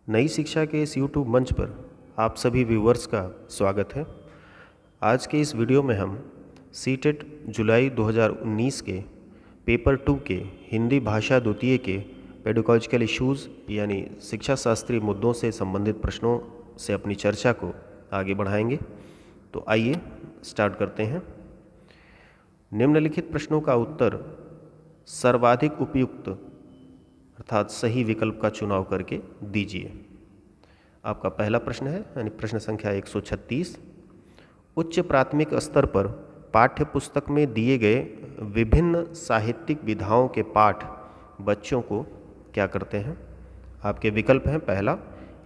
नई शिक्षा के इस YouTube मंच पर आप सभी व्यूवर्स का स्वागत है। आज के इस वीडियो में हम सीटेट जुलाई 2019 के पेपर 2 के हिंदी भाषा द्वितीय के पेडागॉजिकल इश्यूज़ यानी शिक्षा शास्त्रीय मुद्दों से संबंधित प्रश्नों से अपनी चर्चा को आगे बढ़ाएंगे। तो आइए स्टार्ट करते हैं। निम्नलिखित प्रश्नों का उत्तर सर्वाधिक उपयुक्त अर्थात सही विकल्प का चुनाव करके दीजिए। आपका पहला प्रश्न है यानी प्रश्न संख्या 136। उच्च प्राथमिक स्तर पर पाठ्य पुस्तक में दिए गए विभिन्न साहित्यिक विधाओं के पाठ बच्चों को क्या करते हैं? आपके विकल्प हैं, पहला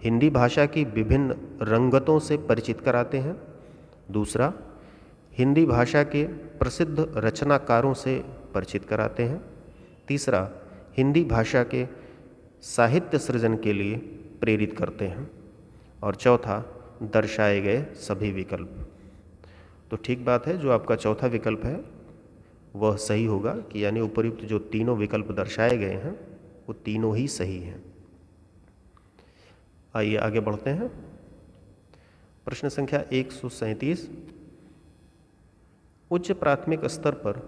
हिंदी भाषा की विभिन्न रंगतों से परिचित कराते हैं, दूसरा हिंदी भाषा के प्रसिद्ध रचनाकारों से परिचित कराते हैं, तीसरा हिंदी भाषा के साहित्य सृजन के लिए प्रेरित करते हैं, और चौथा दर्शाए गए सभी विकल्प। तो ठीक बात है, जो आपका चौथा विकल्प है वह सही होगा कि यानी उपयुक्त जो तीनों विकल्प दर्शाए गए हैं वो तीनों ही सही हैं। आइए आगे बढ़ते हैं। प्रश्न संख्या 137। उच्च प्राथमिक स्तर पर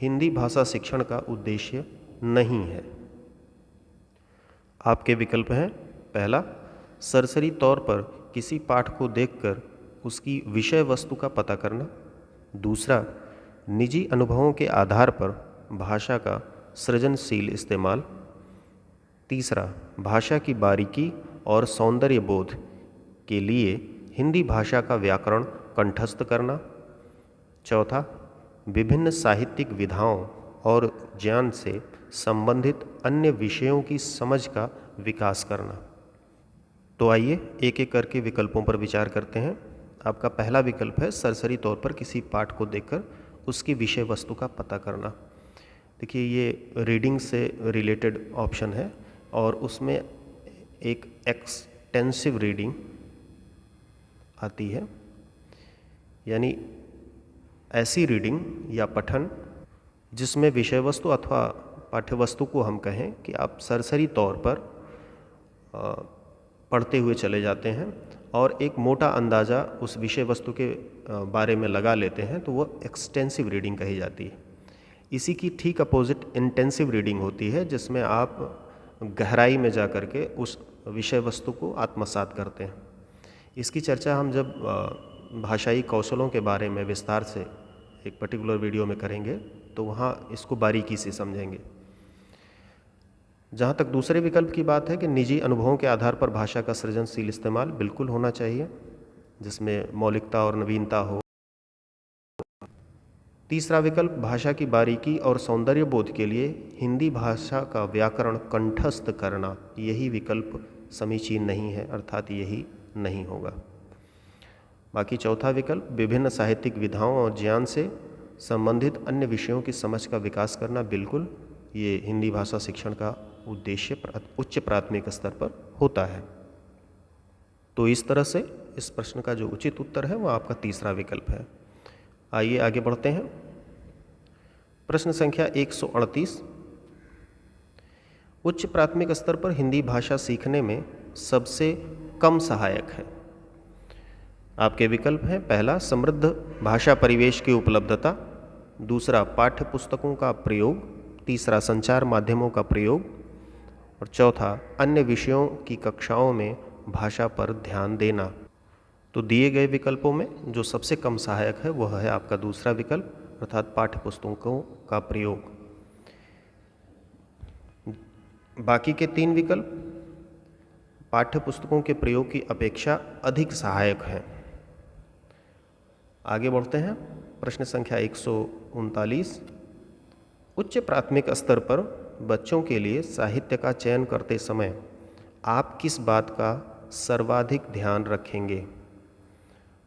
हिंदी भाषा शिक्षण का उद्देश्य नहीं है। आपके विकल्प हैं, पहला सरसरी तौर पर किसी पाठ को देखकर उसकी विषय वस्तु का पता करना, दूसरा निजी अनुभवों के आधार पर भाषा का सृजनशील इस्तेमाल, तीसरा भाषा की बारीकी और सौंदर्य बोध के लिए हिंदी भाषा का व्याकरण कंठस्थ करना, चौथा विभिन्न साहित्यिक विधाओं और ज्ञान से संबंधित अन्य विषयों की समझ का विकास करना। तो आइए एक एक करके विकल्पों पर विचार करते हैं। आपका पहला विकल्प है सरसरी तौर पर किसी पाठ को देखकर उसकी विषय वस्तु का पता करना। देखिए, ये रीडिंग से रिलेटेड ऑप्शन है और उसमें एक एक्सटेंसिव रीडिंग आती है, यानी ऐसी रीडिंग या पठन जिसमें विषय वस्तु अथवा पाठ्यवस्तु को हम कहें कि आप सरसरी तौर पर पढ़ते हुए चले जाते हैं और एक मोटा अंदाज़ा उस विषय वस्तु के बारे में लगा लेते हैं, तो वो एक्सटेंसिव रीडिंग कही जाती है। इसी की ठीक अपोजिट इंटेंसिव रीडिंग होती है, जिसमें आप गहराई में जा कर के उस विषय वस्तु को आत्मसात करते हैं। इसकी चर्चा हम जब भाषाई कौशलों के बारे में विस्तार से एक पर्टिकुलर वीडियो में करेंगे तो वहाँ इसको बारीकी से समझेंगे। जहाँ तक दूसरे विकल्प की बात है कि निजी अनुभवों के आधार पर भाषा का सृजनशील इस्तेमाल बिल्कुल होना चाहिए, जिसमें मौलिकता और नवीनता हो। तीसरा विकल्प भाषा की बारीकी और सौंदर्य बोध के लिए हिंदी भाषा का व्याकरण कंठस्थ करना, यही विकल्प समीचीन नहीं है, अर्थात यही नहीं होगा। बाकी चौथा विकल्प विभिन्न साहित्यिक विधाओं और ज्ञान से संबंधित अन्य विषयों की समझ का विकास करना, बिल्कुल ये हिंदी भाषा शिक्षण का उद्देश्य उच्च प्राथमिक स्तर पर होता है। तो इस तरह से इस प्रश्न का जो उचित उत्तर है वह आपका तीसरा विकल्प है। आइए आगे बढ़ते हैं। प्रश्न संख्या 138। उच्च प्राथमिक स्तर पर हिंदी भाषा सीखने में सबसे कम सहायक है। आपके विकल्प हैं, पहला समृद्ध भाषा परिवेश की उपलब्धता, दूसरा पाठ्य पुस्तकों का प्रयोग, तीसरा संचार माध्यमों का प्रयोग, और चौथा अन्य विषयों की कक्षाओं में भाषा पर ध्यान देना। तो दिए गए विकल्पों में जो सबसे कम सहायक है वह है आपका दूसरा विकल्प, अर्थात पाठ्य पुस्तकों का प्रयोग। बाकी के तीन विकल्प पाठ्य पुस्तकों के प्रयोग की अपेक्षा अधिक सहायक हैं। आगे बढ़ते हैं। प्रश्न संख्या 139। उच्च प्राथमिक स्तर पर बच्चों के लिए साहित्य का चयन करते समय आप किस बात का सर्वाधिक ध्यान रखेंगे?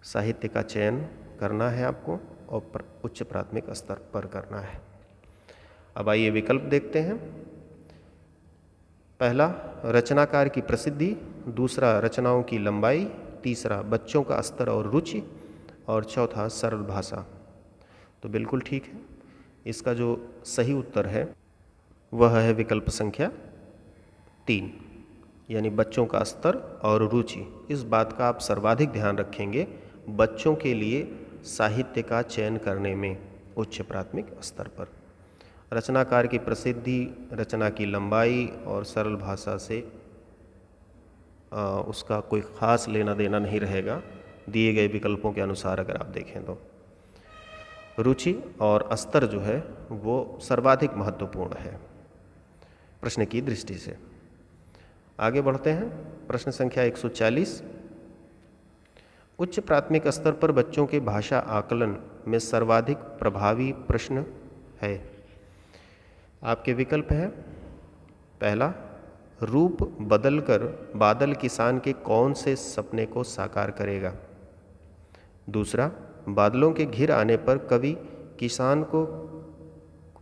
साहित्य का चयन करना है आपको और उच्च प्राथमिक स्तर पर करना है। अब आइए विकल्प देखते हैं। पहला रचनाकार की प्रसिद्धि, दूसरा रचनाओं की लंबाई, तीसरा बच्चों का स्तर और रुचि, और चौथा सरल भाषा। तो बिल्कुल ठीक है, इसका जो सही उत्तर है वह है विकल्प संख्या 3। यानी बच्चों का स्तर और रुचि, इस बात का आप सर्वाधिक ध्यान रखेंगे बच्चों के लिए साहित्य का चयन करने में उच्च प्राथमिक स्तर पर। रचनाकार की प्रसिद्धि, रचना की लंबाई और सरल भाषा से उसका कोई ख़ास लेना देना नहीं रहेगा दिए गए विकल्पों के अनुसार अगर आप देखें तो। रुचि और स्तर जो है वो सर्वाधिक महत्वपूर्ण है प्रश्न की दृष्टि से। आगे बढ़ते हैं। प्रश्न संख्या 140। उच्च प्राथमिक स्तर पर बच्चों के भाषा आकलन में सर्वाधिक प्रभावी प्रश्न है। आपके विकल्प हैं, पहला, रूप बदलकर बादल किसान के कौन से सपने को साकार करेगा। दूसरा, बादलों के घिर आने पर कवि किसान को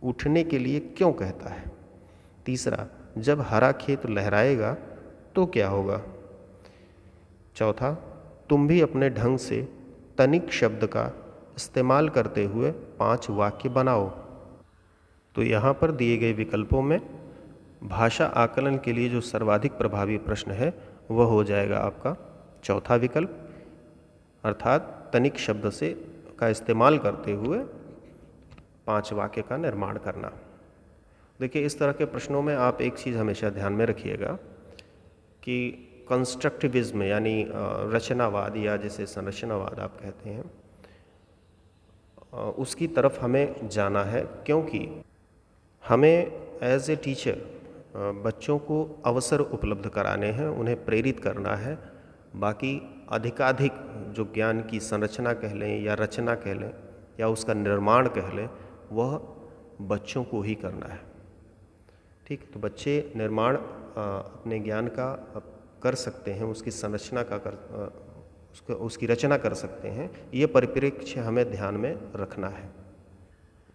उठने के लिए क्यों कहता है। तीसरा, जब हरा खेत लहराएगा तो क्या होगा। चौथा, तुम भी अपने ढंग से तनिक शब्द का इस्तेमाल करते हुए 5 वाक्य बनाओ। तो यहाँ पर दिए गए विकल्पों में भाषा आकलन के लिए जो सर्वाधिक प्रभावी प्रश्न है वह हो जाएगा आपका चौथा विकल्प, अर्थात तनिक शब्द से का इस्तेमाल करते हुए 5 वाक्य का निर्माण करना। देखिए, इस तरह के प्रश्नों में आप एक चीज़ हमेशा ध्यान में रखिएगा कि कंस्ट्रक्टिविज्म यानी रचनावाद या जिसे संरचनावाद आप कहते हैं, उसकी तरफ हमें जाना है, क्योंकि हमें एज ए टीचर बच्चों को अवसर उपलब्ध कराने हैं, उन्हें प्रेरित करना है। बाकी अधिकाधिक जो ज्ञान की संरचना कह लें या रचना कह लें या उसका निर्माण कह लें, वह बच्चों को ही करना है। ठीक, तो बच्चे निर्माण अपने ज्ञान का कर सकते हैं, उसकी संरचना का उसकी रचना कर सकते हैं। ये परिप्रेक्ष्य हमें ध्यान में रखना है।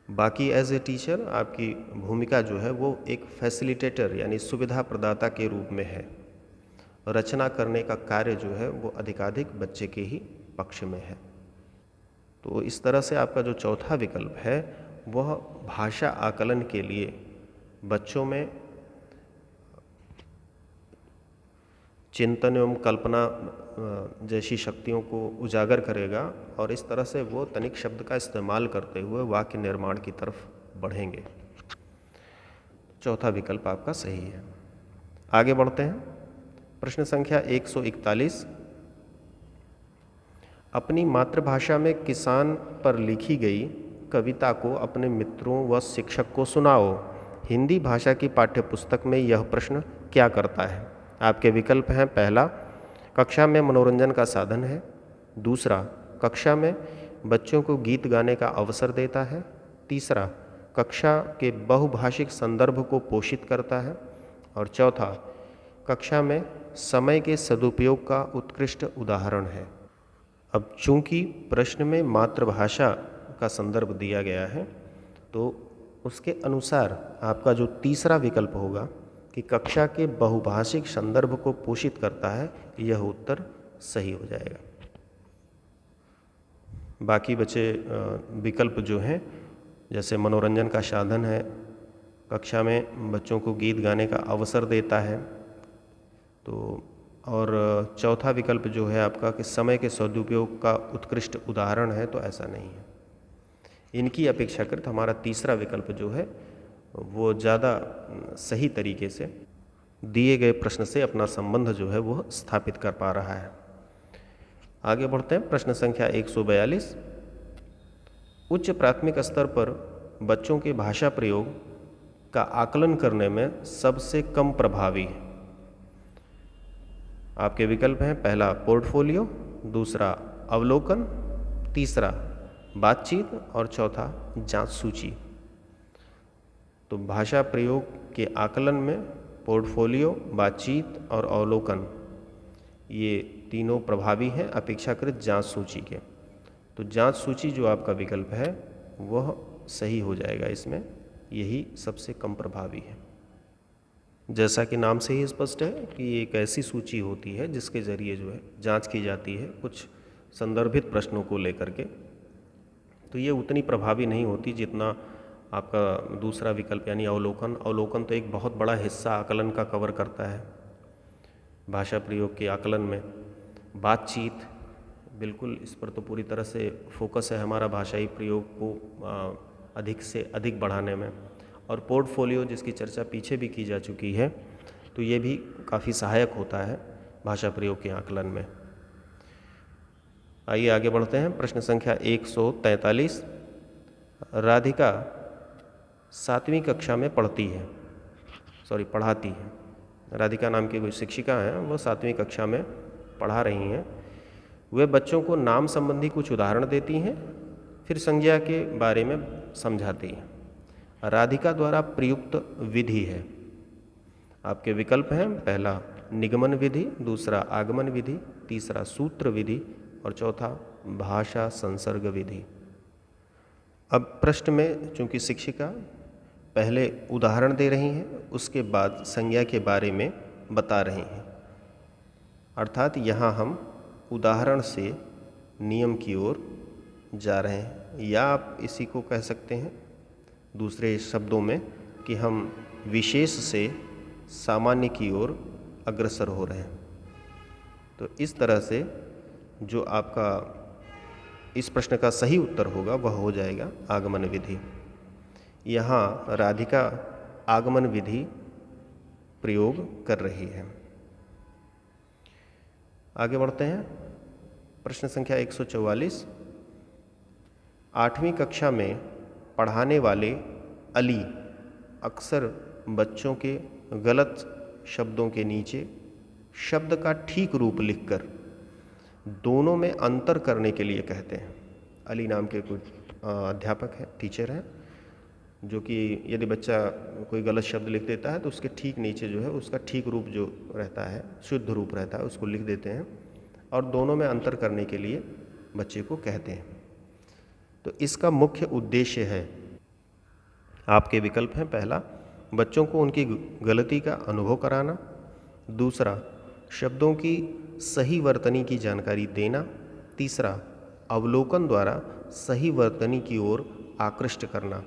बाकी एज ए टीचर आपकी भूमिका जो है वो एक फैसिलिटेटर यानी सुविधा प्रदाता के रूप में है। रचना करने का कार्य जो है वो अधिकाधिक बच्चे के ही पक्ष में है। तो इस तरह से आपका जो चौथा विकल्प है वह भाषा आकलन के लिए बच्चों में चिंतन एवं कल्पना जैसी शक्तियों को उजागर करेगा और इस तरह से वो तनिक शब्द का इस्तेमाल करते हुए वाक्य निर्माण की तरफ बढ़ेंगे। चौथा विकल्प आपका सही है। आगे बढ़ते हैं। प्रश्न संख्या 141। अपनी मातृभाषा में किसान पर लिखी गई कविता को अपने मित्रों व शिक्षक को सुनाओ। हिंदी भाषा की पाठ्यपुस्तक में यह प्रश्न क्या करता है। आपके विकल्प हैं, पहला, कक्षा में मनोरंजन का साधन है। दूसरा, कक्षा में बच्चों को गीत गाने का अवसर देता है। तीसरा, कक्षा के बहुभाषिक संदर्भ को पोषित करता है। और चौथा, कक्षा में समय के सदुपयोग का उत्कृष्ट उदाहरण है। अब चूंकि प्रश्न में मातृभाषा का संदर्भ दिया गया है तो उसके अनुसार आपका जो तीसरा विकल्प होगा कि कक्षा के बहुभाषिक संदर्भ को पोषित करता है, यह उत्तर सही हो जाएगा। बाकी बचे विकल्प जो हैं, जैसे मनोरंजन का साधन है, कक्षा में बच्चों को गीत गाने का अवसर देता है, तो और चौथा विकल्प जो है आपका कि समय के सदुपयोग का उत्कृष्ट उदाहरण है, तो ऐसा नहीं है। इनकी अपेक्षाकृत हमारा तीसरा विकल्प जो है वो ज़्यादा सही तरीके से दिए गए प्रश्न से अपना संबंध जो है वो स्थापित कर पा रहा है। आगे बढ़ते हैं। प्रश्न संख्या 142। उच्च प्राथमिक स्तर पर बच्चों के भाषा प्रयोग का आकलन करने में सबसे कम प्रभावी है। आपके विकल्प हैं, पहला पोर्टफोलियो, दूसरा अवलोकन, तीसरा बातचीत और चौथा जांच सूची। तो भाषा प्रयोग के आकलन में पोर्टफोलियो, बातचीत और अवलोकन ये तीनों प्रभावी हैं अपेक्षाकृत जांच सूची के। तो जांच सूची जो आपका विकल्प है वह सही हो जाएगा, इसमें यही सबसे कम प्रभावी है। जैसा कि नाम से ही स्पष्ट है कि ये एक ऐसी सूची होती है जिसके ज़रिए जो है जांच की जाती है कुछ संदर्भित प्रश्नों को लेकर के। तो ये उतनी प्रभावी नहीं होती जितना आपका दूसरा विकल्प यानी अवलोकन। अवलोकन तो एक बहुत बड़ा हिस्सा आकलन का कवर करता है। भाषा प्रयोग के आकलन में। बातचीत, बिल्कुल इस पर तो पूरी तरह से फोकस है हमारा भाषाई प्रयोग को अधिक से अधिक बढ़ाने में। और पोर्टफोलियो, जिसकी चर्चा पीछे भी की जा चुकी है, तो ये भी काफ़ी सहायक होता है भाषा प्रयोग के आकलन में। आइए आगे बढ़ते हैं। प्रश्न संख्या 143। राधिका 7वीं कक्षा में पढ़ाती है। राधिका नाम की कोई शिक्षिका हैं, वो 7वीं कक्षा में पढ़ा रही हैं। वे बच्चों को नाम संबंधी कुछ उदाहरण देती हैं, फिर संज्ञा के बारे में समझाती हैं। राधिका द्वारा प्रयुक्त विधि है। आपके विकल्प हैं, पहला निगमन विधि, दूसरा आगमन विधि, तीसरा सूत्र विधि और चौथा भाषा संसर्ग विधि। अब प्रश्न में चूंकि शिक्षिका पहले उदाहरण दे रही हैं, उसके बाद संज्ञा के बारे में बता रही हैं, अर्थात यहाँ हम उदाहरण से नियम की ओर जा रहे हैं, या आप इसी को कह सकते हैं दूसरे शब्दों में कि हम विशेष से सामान्य की ओर अग्रसर हो रहे हैं। तो इस तरह से जो आपका इस प्रश्न का सही उत्तर होगा वह हो जाएगा आगमन विधि। यहाँ राधिका आगमन विधि प्रयोग कर रही है। आगे बढ़ते हैं। प्रश्न संख्या 144। 8वीं कक्षा में पढ़ाने वाले अली अक्सर बच्चों के गलत शब्दों के नीचे शब्द का ठीक रूप लिखकर दोनों में अंतर करने के लिए कहते हैं। अली नाम के कुछ अध्यापक हैं, टीचर हैं, जो कि यदि बच्चा कोई गलत शब्द लिख देता है तो उसके ठीक नीचे जो है उसका ठीक रूप जो रहता है, शुद्ध रूप रहता है, उसको लिख देते हैं और दोनों में अंतर करने के लिए बच्चे को कहते हैं। तो इसका मुख्य उद्देश्य है, आपके विकल्प हैं, पहला बच्चों को उनकी गलती का अनुभव कराना, दूसरा शब्दों की सही वर्तनी की जानकारी देना, तीसरा अवलोकन द्वारा सही वर्तनी की ओर आकृष्ट करना,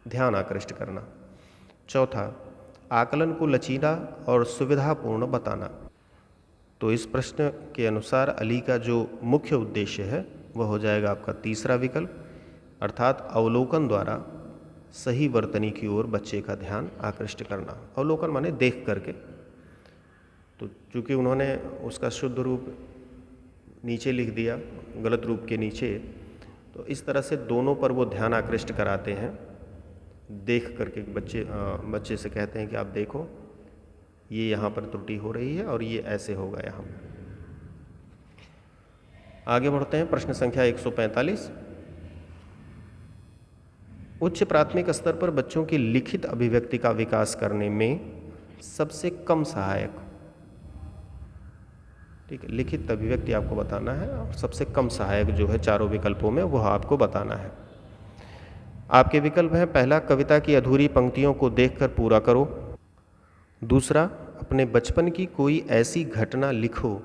ध्यान आकृष्ट करना, चौथा आकलन को लचीला और सुविधापूर्ण बताना। तो इस प्रश्न के अनुसार अली का जो मुख्य उद्देश्य है वह हो जाएगा आपका तीसरा विकल्प, अर्थात अवलोकन द्वारा सही वर्तनी की ओर बच्चे का ध्यान आकृष्ट करना। अवलोकन माने देख करके, तो चूँकि उन्होंने उसका शुद्ध रूप नीचे लिख दिया गलत रूप के नीचे, तो इस तरह से दोनों पर वो ध्यान आकृष्ट कराते हैं। देख करके बच्चे से कहते हैं कि आप देखो ये यहाँ पर त्रुटि हो रही है और ये ऐसे होगा यहाँ। आगे बढ़ते हैं। प्रश्न संख्या 145। उच्च प्राथमिक स्तर पर बच्चों की लिखित अभिव्यक्ति का विकास करने में सबसे कम सहायक, ठीक है, लिखित अभिव्यक्ति आपको बताना है और सबसे कम सहायक जो है चारों विकल्पों में वह आपको बताना है। आपके विकल्प हैं, पहला कविता की अधूरी पंक्तियों को देखकर पूरा करो, दूसरा अपने बचपन की कोई ऐसी घटना लिखो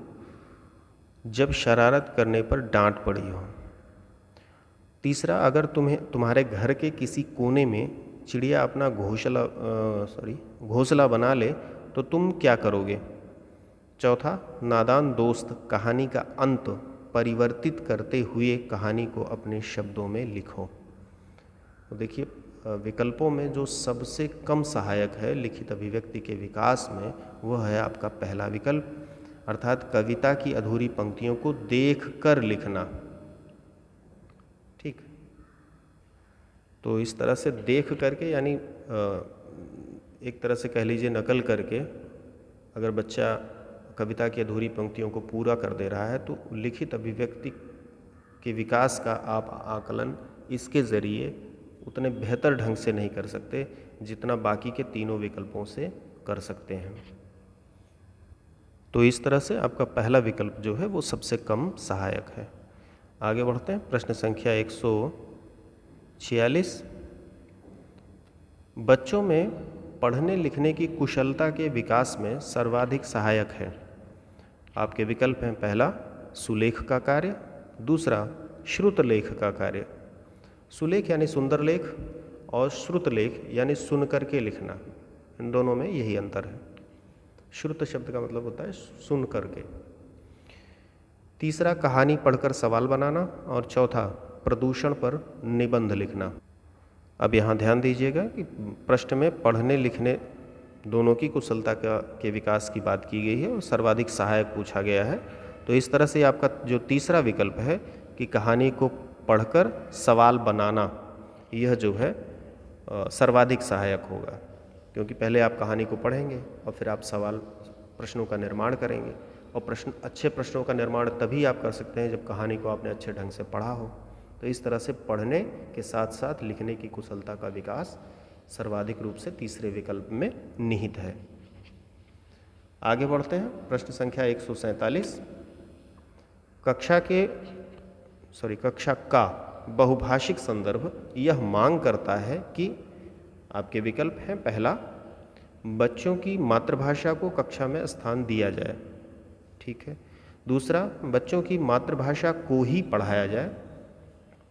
जब शरारत करने पर डांट पड़ी हो, तीसरा अगर तुम्हारे घर के किसी कोने में चिड़िया अपना घोंसला बना ले तो तुम क्या करोगे, चौथा नादान दोस्त कहानी का अंत परिवर्तित करते हुए कहानी को अपने शब्दों में लिखो। तो देखिए विकल्पों में जो सबसे कम सहायक है लिखित अभिव्यक्ति के विकास में वह है आपका पहला विकल्प, अर्थात कविता की अधूरी पंक्तियों को देख कर लिखना। ठीक, तो इस तरह से देख करके, यानी एक तरह से कह लीजिए नकल करके, अगर बच्चा कविता की अधूरी पंक्तियों को पूरा कर दे रहा है तो लिखित अभिव्यक्ति के विकास का आप आकलन इसके ज़रिए उतने बेहतर ढंग से नहीं कर सकते जितना बाकी के तीनों विकल्पों से कर सकते हैं। तो इस तरह से आपका पहला विकल्प जो है वो सबसे कम सहायक है। आगे बढ़ते हैं। प्रश्न संख्या 146। बच्चों में पढ़ने लिखने की कुशलता के विकास में सर्वाधिक सहायक है। आपके विकल्प हैं, पहला सुलेख का कार्य, दूसरा श्रुत लेख का कार्य। सुलेख यानी सुंदर लेख और श्रुत लेख यानी सुन करके लिखना, इन दोनों में यही अंतर है। श्रुत शब्द का मतलब होता है सुन करके। तीसरा, कहानी पढ़कर सवाल बनाना। और चौथा, प्रदूषण पर निबंध लिखना। अब यहाँ ध्यान दीजिएगा कि प्रश्न में पढ़ने लिखने दोनों की कुशलता के विकास की बात की गई है और सर्वाधिक सहायक पूछा गया है। तो इस तरह से आपका जो तीसरा विकल्प है कि कहानी को पढ़कर सवाल बनाना, यह जो है सर्वाधिक सहायक होगा, क्योंकि पहले आप कहानी को पढ़ेंगे और फिर आप सवाल प्रश्नों का निर्माण करेंगे। और अच्छे प्रश्नों का निर्माण तभी आप कर सकते हैं जब कहानी को आपने अच्छे ढंग से पढ़ा हो। तो इस तरह से पढ़ने के साथ साथ लिखने की कुशलता का विकास सर्वाधिक रूप से तीसरे विकल्प में निहित है। आगे बढ़ते हैं। प्रश्न संख्या 147। कक्षा का बहुभाषिक संदर्भ यह मांग करता है कि, आपके विकल्प हैं, पहला, बच्चों की मातृभाषा को कक्षा में स्थान दिया जाए, ठीक है। दूसरा, बच्चों की मातृभाषा को ही पढ़ाया जाए।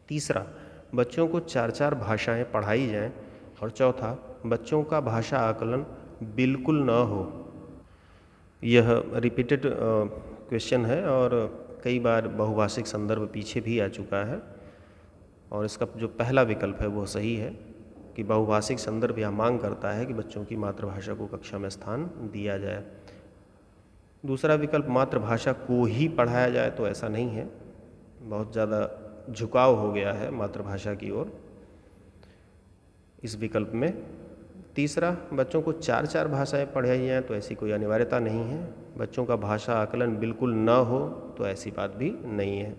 तीसरा, बच्चों को 4-4 भाषाएं पढ़ाई जाएं। और चौथा, बच्चों का भाषा आकलन बिल्कुल न हो। यह रिपीटेड क्वेश्चन है और कई बार बहुभाषिक संदर्भ पीछे भी आ चुका है। और इसका जो पहला विकल्प है वो सही है कि बहुभाषिक संदर्भ यह मांग करता है कि बच्चों की मातृभाषा को कक्षा में स्थान दिया जाए। दूसरा विकल्प, मातृभाषा को ही पढ़ाया जाए, तो ऐसा नहीं है, बहुत ज़्यादा झुकाव हो गया है मातृभाषा की ओर इस विकल्प में। तीसरा, बच्चों को 4-4 भाषाएं पढ़ाई जाएँ, तो ऐसी कोई अनिवार्यता नहीं है। बच्चों का भाषा आकलन बिल्कुल न हो, तो ऐसी बात भी नहीं है।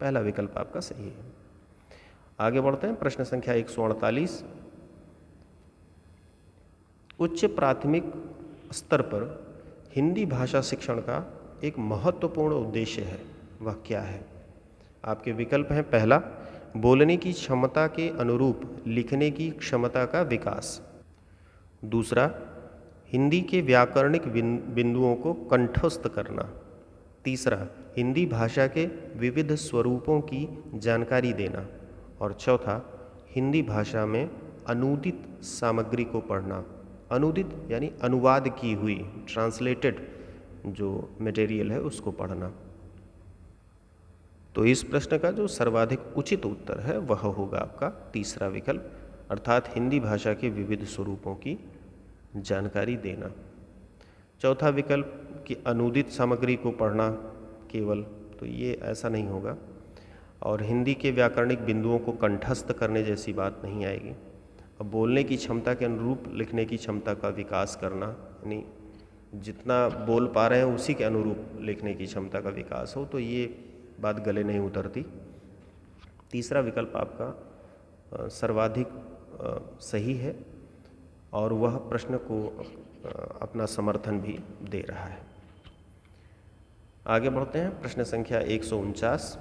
पहला विकल्प आपका सही है। आगे बढ़ते हैं। प्रश्न संख्या 148। उच्च प्राथमिक स्तर पर हिंदी भाषा शिक्षण का एक महत्वपूर्ण उद्देश्य है, वह क्या है? आपके विकल्प हैं, पहला, बोलने की क्षमता के अनुरूप लिखने की क्षमता का विकास। दूसरा, हिंदी के व्याकरणिक बिंदुओं को कंठस्थ करना। तीसरा, हिंदी भाषा के विविध स्वरूपों की जानकारी देना। और चौथा, हिंदी भाषा में अनूदित सामग्री को पढ़ना। अनूदित यानी अनुवाद की हुई, ट्रांसलेटेड जो मटेरियल है उसको पढ़ना। तो इस प्रश्न का जो सर्वाधिक उचित उत्तर है वह होगा आपका तीसरा विकल्प, अर्थात हिंदी भाषा के विविध स्वरूपों की जानकारी देना। चौथा विकल्प कि अनूदित सामग्री को पढ़ना केवल, तो ये ऐसा नहीं होगा। और हिंदी के व्याकरणिक बिंदुओं को कंठस्थ करने जैसी बात नहीं आएगी। अब बोलने की क्षमता के अनुरूप लिखने की क्षमता का विकास करना, यानी जितना बोल पा रहे हैं उसी के अनुरूप लिखने की क्षमता का विकास हो, तो ये बात गले नहीं उतरती। तीसरा विकल्प आपका सर्वाधिक सही है और वह प्रश्न को अपना समर्थन भी दे रहा है। आगे बढ़ते हैं। प्रश्न संख्या 149।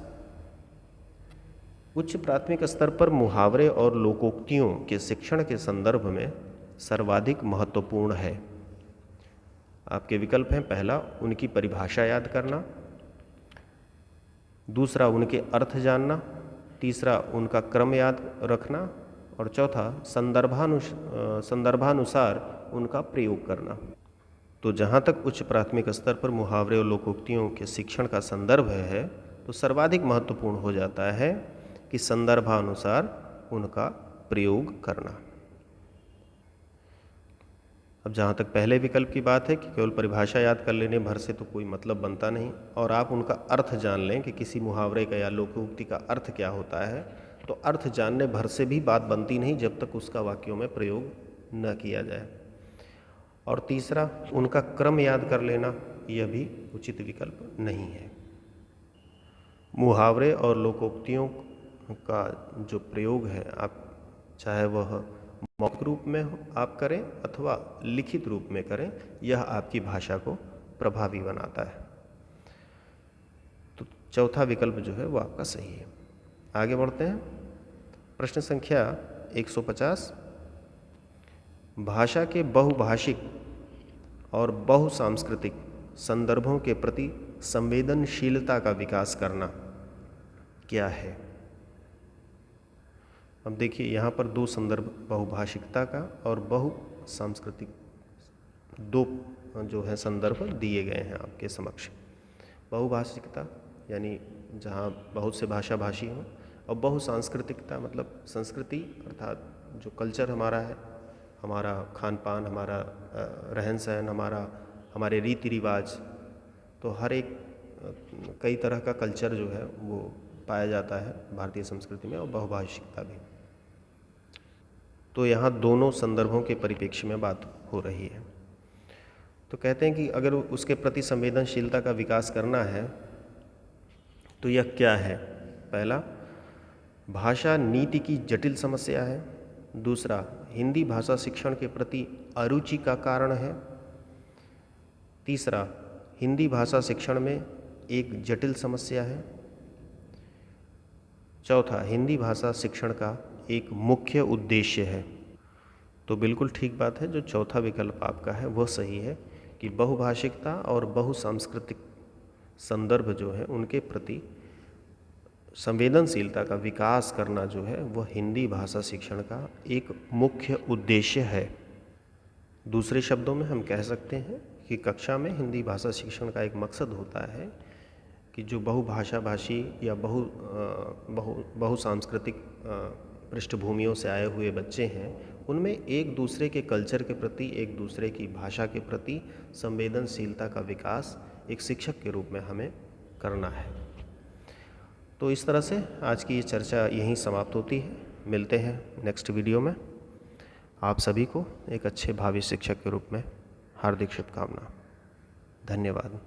उच्च प्राथमिक स्तर पर मुहावरे और लोकोक्तियों के शिक्षण के संदर्भ में सर्वाधिक महत्वपूर्ण है। आपके विकल्प हैं, पहला, उनकी परिभाषा याद करना। दूसरा, उनके अर्थ जानना। तीसरा, उनका क्रम याद रखना। और चौथा, संदर्भानुसार उनका प्रयोग करना। तो जहाँ तक उच्च प्राथमिक स्तर पर मुहावरे और लोकोक्तियों के शिक्षण का संदर्भ है, तो सर्वाधिक महत्वपूर्ण हो जाता है कि संदर्भानुसार उनका प्रयोग करना। अब जहाँ तक पहले विकल्प की बात है कि केवल परिभाषा याद कर लेने भर से तो कोई मतलब बनता नहीं, और आप उनका अर्थ जान लें कि किसी मुहावरे का या लोकोक्ति का अर्थ क्या होता है, तो अर्थ जानने भर से भी बात बनती नहीं जब तक उसका वाक्यों में प्रयोग न किया जाए। और तीसरा, उनका क्रम याद कर लेना, यह भी उचित विकल्प नहीं है। मुहावरे और लोकोक्तियों का जो प्रयोग है, आप चाहे वह मौखिक रूप में आप करें अथवा लिखित रूप में करें, यह आपकी भाषा को प्रभावी बनाता है। तो चौथा विकल्प जो है वो आपका सही है। आगे बढ़ते हैं। प्रश्न संख्या 150। भाषा के बहुभाषिक और बहुसांस्कृतिक संदर्भों के प्रति संवेदनशीलता का विकास करना क्या है? अब देखिए, यहाँ पर दो संदर्भ बहुभाषिकता का और बहुसांस्कृतिक दो जो है संदर्भ दिए गए हैं आपके समक्ष। बहुभाषिकता यानी जहाँ बहुत से भाषा भाषी हों, और बहुसांस्कृतिकता मतलब संस्कृति अर्थात जो कल्चर हमारा है, हमारा खान पान, हमारा रहन सहन, हमारे रीति रिवाज, तो हर एक कई तरह का कल्चर जो है वो पाया जाता है भारतीय संस्कृति में, और बहुभाषिकता भी। तो यहाँ दोनों संदर्भों के परिप्रेक्ष्य में बात हो रही है। तो कहते हैं कि अगर उसके प्रति संवेदनशीलता का विकास करना है तो यह क्या है? पहला, भाषा नीति की जटिल समस्या है। दूसरा, हिंदी भाषा शिक्षण के प्रति अरुचि का कारण है। तीसरा, हिंदी भाषा शिक्षण में एक जटिल समस्या है। चौथा, हिंदी भाषा शिक्षण का एक मुख्य उद्देश्य है। तो बिल्कुल ठीक बात है, जो चौथा विकल्प आपका है वह सही है कि बहुभाषिकता और बहुसांस्कृतिक संदर्भ जो है उनके प्रति संवेदनशीलता का विकास करना जो है वह हिंदी भाषा शिक्षण का एक मुख्य उद्देश्य है। दूसरे शब्दों में हम कह सकते हैं कि कक्षा में हिंदी भाषा शिक्षण का एक मकसद होता है कि जो बहुभाषा भाषी या बहुसांस्कृतिक पृष्ठभूमियों से आए हुए बच्चे हैं, उनमें एक दूसरे के कल्चर के प्रति, एक दूसरे की भाषा के प्रति संवेदनशीलता का विकास एक शिक्षक के रूप में हमें करना है। तो इस तरह से आज की ये चर्चा यहीं समाप्त होती है। मिलते हैं नेक्स्ट वीडियो में। आप सभी को एक अच्छे भावी शिक्षक के रूप में हार्दिक शुभकामना। धन्यवाद।